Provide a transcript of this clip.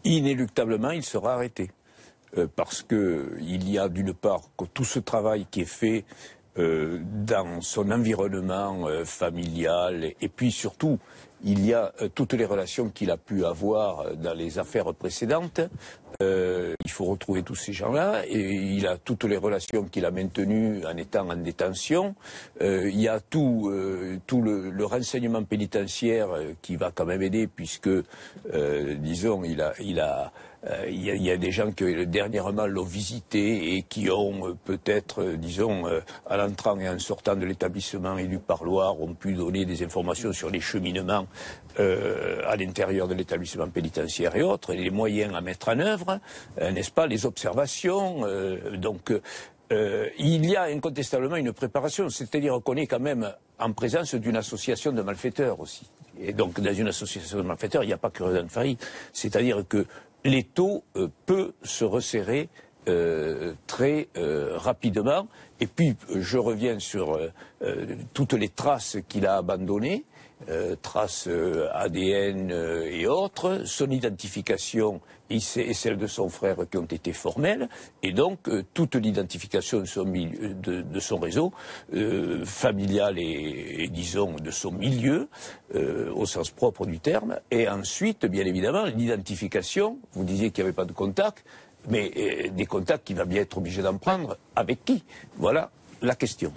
Inéluctablement, il sera arrêté. Parce qu'il y a d'une part tout ce travail qui est fait dans son environnement familial, et puis surtout, il y a toutes les relations qu'il a pu avoir dans les affaires précédentes. Il faut retrouver tous ces gens-là, et il a toutes les relations qu'il a maintenues en étant en détention. Il y a tout le renseignement pénitentiaire qui va quand même aider, puisque, disons, il y a des gens qui dernièrement l'ont visité et qui ont peut-être, disons, à l'entrant et en sortant de l'établissement et du parloir, ont pu donner des informations sur les cheminements à l'intérieur de l'établissement pénitentiaire et autres, et les moyens à mettre en œuvre, n'est-ce pas, les observations. Il y a incontestablement une préparation, c'est-à-dire qu'on est quand même en présence d'une association de malfaiteurs aussi. Et donc, dans une association de malfaiteurs, il n'y a pas que Rodin Farid. C'est-à-dire que l'étau peut se resserrer très rapidement. Et puis, je reviens sur toutes les traces qu'il a abandonnées, traces ADN et autres, son identification et celle de son frère qui ont été formelles, et donc toute l'identification de son réseau familial et disons de son milieu, au sens propre du terme, et ensuite, bien évidemment, l'identification, vous disiez qu'il n'y avait pas de contact, mais des contacts qu'il va bien être obligé d'en prendre, avec qui? Voilà la question.